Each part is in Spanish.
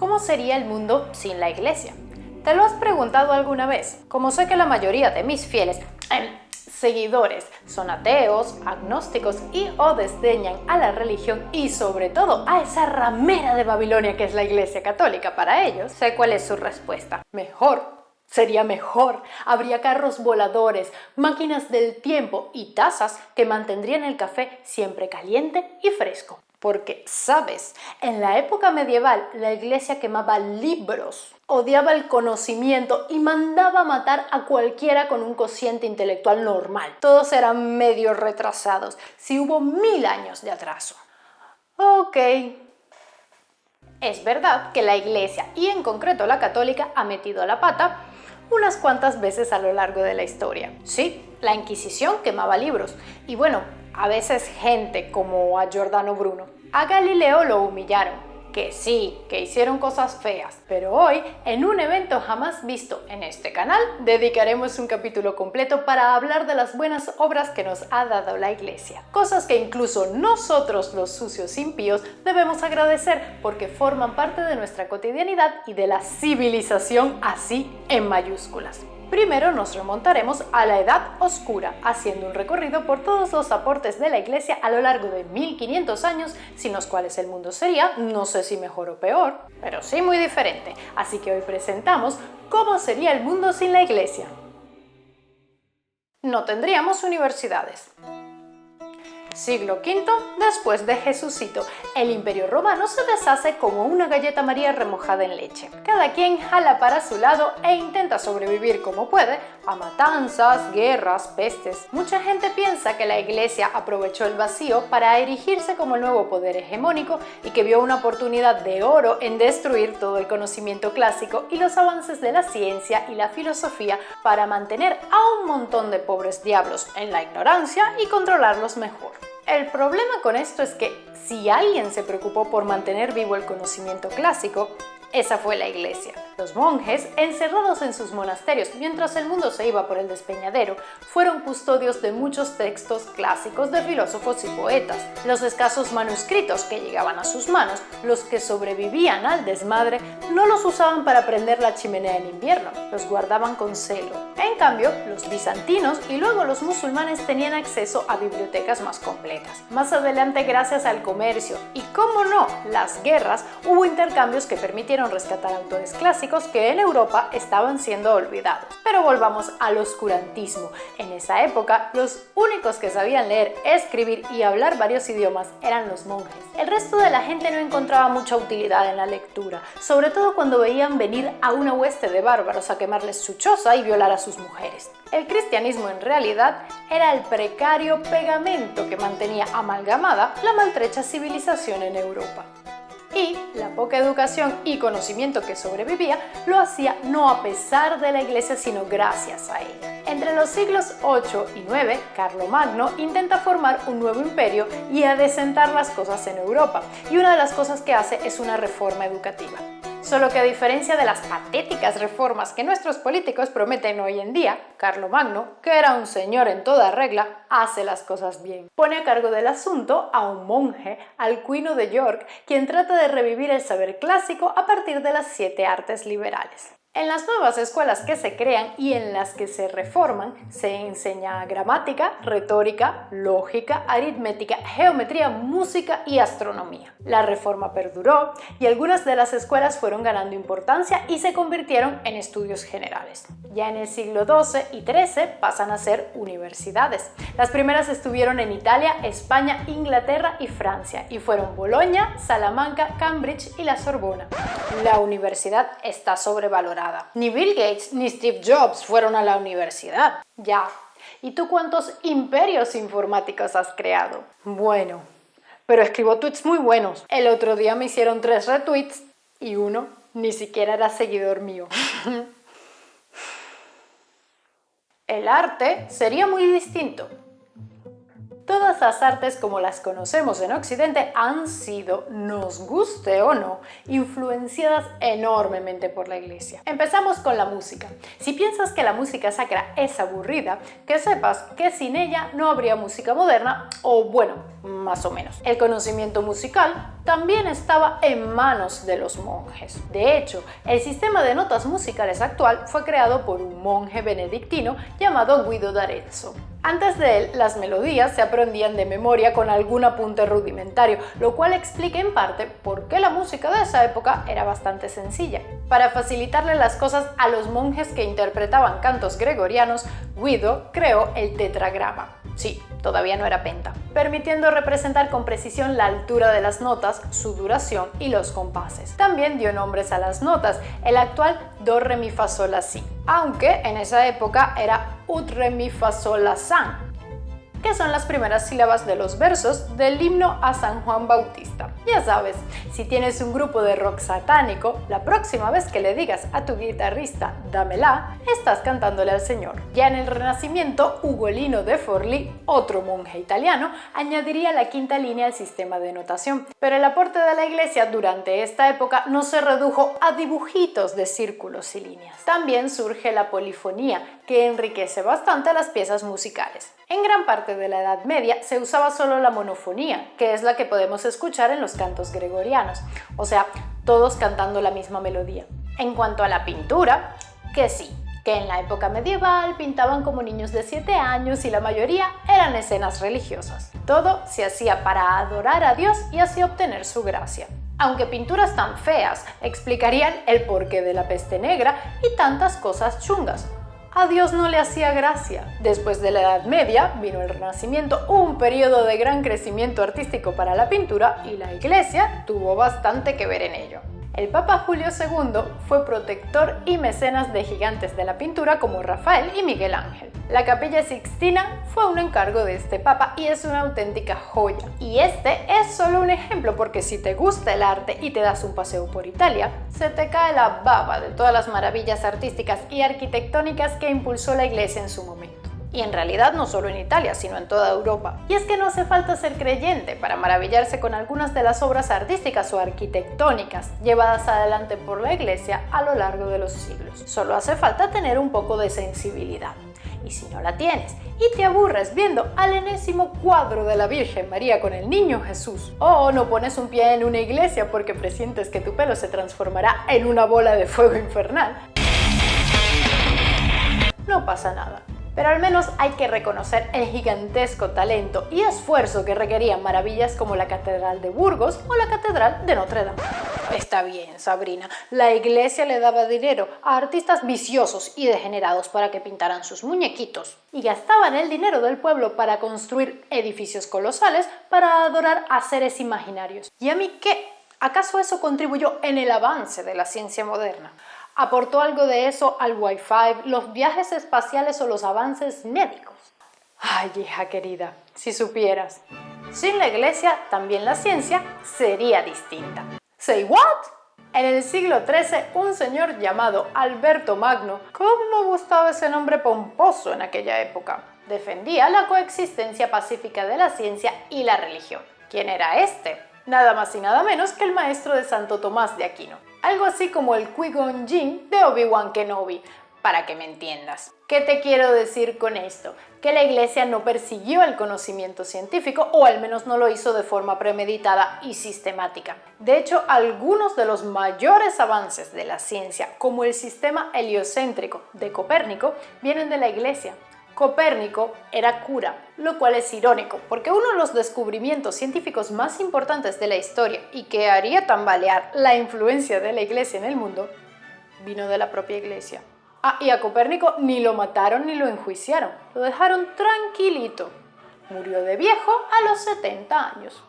¿Cómo sería el mundo sin la iglesia? ¿Te lo has preguntado alguna vez? Como sé que la mayoría de mis fieles seguidores son ateos, agnósticos y o desdeñan a la religión y sobre todo a esa ramera de Babilonia que es la Iglesia Católica para ellos, sé cuál es su respuesta. Mejor. Sería mejor. Habría carros voladores, máquinas del tiempo y tazas que mantendrían el café siempre caliente y fresco. Porque, ¿sabes? En la época medieval la iglesia quemaba libros, odiaba el conocimiento y mandaba matar a cualquiera con un cociente intelectual normal. Todos eran medio retrasados, si hubo 1000 años de atraso. Ok. Es verdad que la iglesia, y en concreto la católica, ha metido la pata unas cuantas veces a lo largo de la historia. Sí, la Inquisición quemaba libros, y bueno, a veces gente como a Giordano Bruno. A Galileo lo humillaron, que sí, que hicieron cosas feas, pero hoy, en un evento jamás visto en este canal, dedicaremos un capítulo completo para hablar de las buenas obras que nos ha dado la Iglesia. Cosas que incluso nosotros, los sucios impíos, debemos agradecer porque forman parte de nuestra cotidianidad y de la civilización así en mayúsculas. Primero nos remontaremos a la Edad Oscura, haciendo un recorrido por todos los aportes de la Iglesia a lo largo de 1500 años, sin los cuales el mundo sería, no sé si mejor o peor, pero sí muy diferente. Así que hoy presentamos cómo sería el mundo sin la Iglesia. No tendríamos universidades. Siglo V después de Jesucito, el Imperio Romano se deshace como una galleta María remojada en leche. Cada quien jala para su lado e intenta sobrevivir como puede a matanzas, guerras, pestes. Mucha gente piensa que la Iglesia aprovechó el vacío para erigirse como el nuevo poder hegemónico y que vio una oportunidad de oro en destruir todo el conocimiento clásico y los avances de la ciencia y la filosofía para mantener a un montón de pobres diablos en la ignorancia y controlarlos mejor. El problema con esto es que si alguien se preocupó por mantener vivo el conocimiento clásico, esa fue la Iglesia. Los monjes, encerrados en sus monasterios mientras el mundo se iba por el despeñadero, fueron custodios de muchos textos clásicos de filósofos y poetas. Los escasos manuscritos que llegaban a sus manos, los que sobrevivían al desmadre, no los usaban para prender la chimenea en invierno, los guardaban con celo. En cambio, los bizantinos y luego los musulmanes tenían acceso a bibliotecas más completas. Más adelante, gracias al comercio y, cómo no, las guerras, hubo intercambios que permitieron rescatar autores clásicos que en Europa estaban siendo olvidados. Pero volvamos al oscurantismo. En esa época, los únicos que sabían leer, escribir y hablar varios idiomas eran los monjes. El resto de la gente no encontraba mucha utilidad en la lectura, sobre todo cuando veían venir a una hueste de bárbaros a quemarles su choza y violar a sus mujeres. El cristianismo en realidad era el precario pegamento que mantenía amalgamada la maltrecha civilización en Europa. Y la poca educación y conocimiento que sobrevivía lo hacía no a pesar de la Iglesia, sino gracias a ella. Entre los siglos 8 y 9, Carlomagno intenta formar un nuevo imperio y adecentar las cosas en Europa, y una de las cosas que hace es una reforma educativa. Solo que a diferencia de las patéticas reformas que nuestros políticos prometen hoy en día, Carlomagno, que era un señor en toda regla, hace las cosas bien. Pone a cargo del asunto a un monje, Alcuino de York, quien trata de revivir el saber clásico a partir de las 7 artes liberales. En las nuevas escuelas que se crean y en las que se reforman, se enseña gramática, retórica, lógica, aritmética, geometría, música y astronomía. La reforma perduró y algunas de las escuelas fueron ganando importancia y se convirtieron en estudios generales. Ya en el siglo XII y XIII pasan a ser universidades. Las primeras estuvieron en Italia, España, Inglaterra y Francia y fueron Bolonia, Salamanca, Cambridge y la Sorbona. La universidad está sobrevalorada. Ni Bill Gates ni Steve Jobs fueron a la universidad. Ya. ¿Y tú cuántos imperios informáticos has creado? Bueno, pero escribo tweets muy buenos. El otro día me hicieron 3 retweets y uno ni siquiera era seguidor mío. El arte sería muy distinto. Todas las artes como las conocemos en Occidente han sido, nos guste o no, influenciadas enormemente por la Iglesia. Empezamos con la música. Si piensas que la música sacra es aburrida, que sepas que sin ella no habría música moderna, o bueno, más o menos. El conocimiento musical también estaba en manos de los monjes. De hecho, el sistema de notas musicales actual fue creado por un monje benedictino llamado Guido d'Arezzo. Antes de él, las melodías se aprendían de memoria con algún apunte rudimentario, lo cual explica en parte por qué la música de esa época era bastante sencilla. Para facilitarle las cosas a los monjes que interpretaban cantos gregorianos, Guido creó el tetragrama. Sí, todavía no era penta, permitiendo representar con precisión la altura de las notas, su duración y los compases. También dio nombres a las notas, el actual do, re, mi, fa, sol, la, si, aunque en esa época era ut, re, mi, fa, sol, la, san, que son las primeras sílabas de los versos del himno a San Juan Bautista. Ya sabes, si tienes un grupo de rock satánico, la próxima vez que le digas a tu guitarrista dámela, estás cantándole al Señor. Ya en el Renacimiento, Ugolino de Forlì, otro monje italiano, añadiría la quinta línea al sistema de notación. Pero el aporte de la Iglesia durante esta época no se redujo a dibujitos de círculos y líneas. También surge la polifonía, que enriquece bastante las piezas musicales. En gran parte de la Edad Media se usaba solo la monofonía, que es la que podemos escuchar en los cantos gregorianos, o sea, todos cantando la misma melodía. En cuanto a la pintura, que sí, que en la época medieval pintaban como niños de 7 años y la mayoría eran escenas religiosas. Todo se hacía para adorar a Dios y así obtener su gracia. Aunque pinturas tan feas explicarían el porqué de la peste negra y tantas cosas chungas. A Dios no le hacía gracia. Después de la Edad Media vino el Renacimiento, un periodo de gran crecimiento artístico para la pintura, y la Iglesia tuvo bastante que ver en ello. El Papa Julio II fue protector y mecenas de gigantes de la pintura como Rafael y Miguel Ángel. La Capilla Sixtina fue un encargo de este papa y es una auténtica joya. Y este es solo un ejemplo, porque si te gusta el arte y te das un paseo por Italia, se te cae la baba de todas las maravillas artísticas y arquitectónicas que impulsó la Iglesia en su momento. Y en realidad no solo en Italia, sino en toda Europa. Y es que no hace falta ser creyente para maravillarse con algunas de las obras artísticas o arquitectónicas llevadas adelante por la Iglesia a lo largo de los siglos. Solo hace falta tener un poco de sensibilidad. Y si no la tienes y te aburres viendo al enésimo cuadro de la Virgen María con el Niño Jesús, o no pones un pie en una iglesia porque presientes que tu pelo se transformará en una bola de fuego infernal, no pasa nada. Pero al menos hay que reconocer el gigantesco talento y esfuerzo que requerían maravillas como la Catedral de Burgos o la Catedral de Notre Dame. Está bien, Sabrina, la Iglesia le daba dinero a artistas viciosos y degenerados para que pintaran sus muñequitos, y gastaban el dinero del pueblo para construir edificios colosales para adorar a seres imaginarios. ¿Y a mí qué? ¿Acaso eso contribuyó en el avance de la ciencia moderna? ¿Aportó algo de eso al Wi-Fi, los viajes espaciales o los avances médicos? Ay, hija querida, si supieras. Sin la Iglesia, también la ciencia sería distinta. ¿Say what? En el siglo XIII, un señor llamado Alberto Magno, ¿cómo gustaba ese nombre pomposo en aquella época?, defendía la coexistencia pacífica de la ciencia y la religión. ¿Quién era este? Nada más y nada menos que el maestro de Santo Tomás de Aquino. Algo así como el Qui-Gon Jinn de Obi-Wan Kenobi, para que me entiendas. ¿Qué te quiero decir con esto? Que la Iglesia no persiguió el conocimiento científico, o al menos no lo hizo de forma premeditada y sistemática. De hecho, algunos de los mayores avances de la ciencia, como el sistema heliocéntrico de Copérnico, vienen de la Iglesia. Copérnico era cura, lo cual es irónico, porque uno de los descubrimientos científicos más importantes de la historia y que haría tambalear la influencia de la Iglesia en el mundo, vino de la propia Iglesia. Y a Copérnico ni lo mataron ni lo enjuiciaron, lo dejaron tranquilito. Murió de viejo a los 70 años.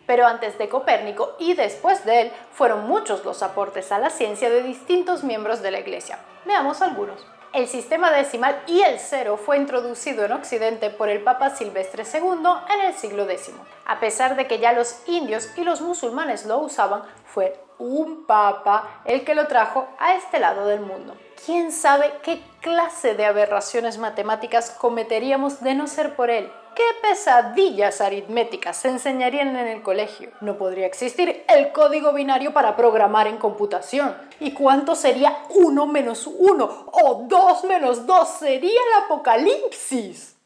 Pero antes de Copérnico y después de él, fueron muchos los aportes a la ciencia de distintos miembros de la Iglesia. Veamos algunos. El sistema decimal y el cero fue introducido en Occidente por el Papa Silvestre II en el siglo X. A pesar de que ya los indios y los musulmanes lo usaban, fue un papa el que lo trajo a este lado del mundo. ¿Quién sabe qué clase de aberraciones matemáticas cometeríamos de no ser por él? ¿Qué pesadillas aritméticas se enseñarían en el colegio? No podría existir el código binario para programar en computación. ¿Y cuánto sería 1 menos 1 o 2 menos 2? Sería el apocalipsis.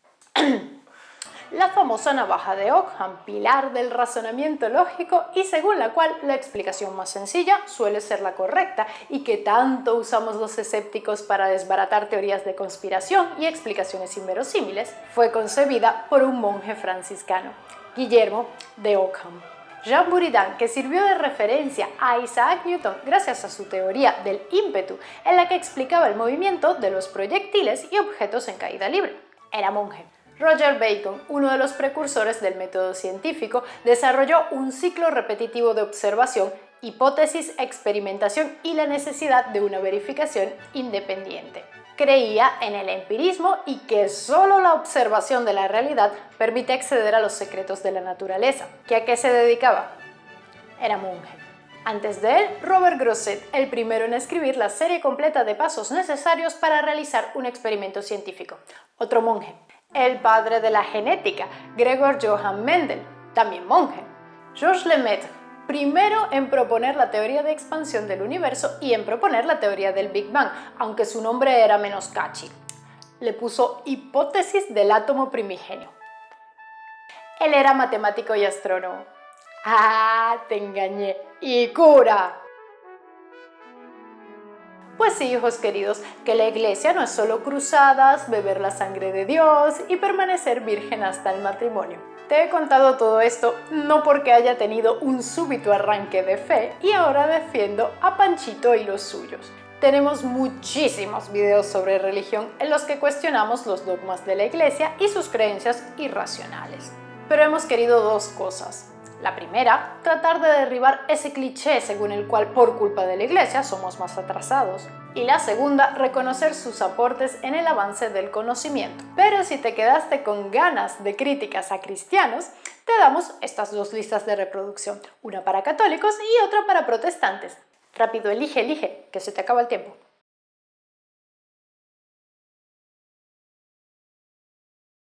La famosa navaja de Ockham, pilar del razonamiento lógico y según la cual la explicación más sencilla suele ser la correcta y que tanto usamos los escépticos para desbaratar teorías de conspiración y explicaciones inverosímiles, fue concebida por un monje franciscano, Guillermo de Ockham. Jean Buridan, que sirvió de referencia a Isaac Newton gracias a su teoría del ímpetu, en la que explicaba el movimiento de los proyectiles y objetos en caída libre. Era monje. Roger Bacon, uno de los precursores del método científico, desarrolló un ciclo repetitivo de observación, hipótesis, experimentación y la necesidad de una verificación independiente. Creía en el empirismo y que solo la observación de la realidad permite acceder a los secretos de la naturaleza. ¿Y a qué se dedicaba? Era monje. Antes de él, Robert Grosset, el primero en escribir la serie completa de pasos necesarios para realizar un experimento científico. Otro monje. El padre de la genética, Gregor Johann Mendel, también monje. Georges Lemaitre, primero en proponer la teoría de expansión del universo y en proponer la teoría del Big Bang, aunque su nombre era menos catchy. Le puso hipótesis del átomo primigenio. Él era matemático y astrónomo. ¡Ah, te engañé! ¡Y cura! Pues sí, hijos queridos, que la iglesia no es solo cruzadas, beber la sangre de Dios y permanecer virgen hasta el matrimonio. Te he contado todo esto no porque haya tenido un súbito arranque de fe y ahora defiendo a Panchito y los suyos. Tenemos muchísimos videos sobre religión en los que cuestionamos los dogmas de la iglesia y sus creencias irracionales. Pero hemos querido dos cosas. La primera, tratar de derribar ese cliché según el cual por culpa de la iglesia somos más atrasados. Y la segunda, reconocer sus aportes en el avance del conocimiento. Pero si te quedaste con ganas de críticas a cristianos, te damos estas dos listas de reproducción, una para católicos y otra para protestantes. Rápido, elige, que se te acaba el tiempo.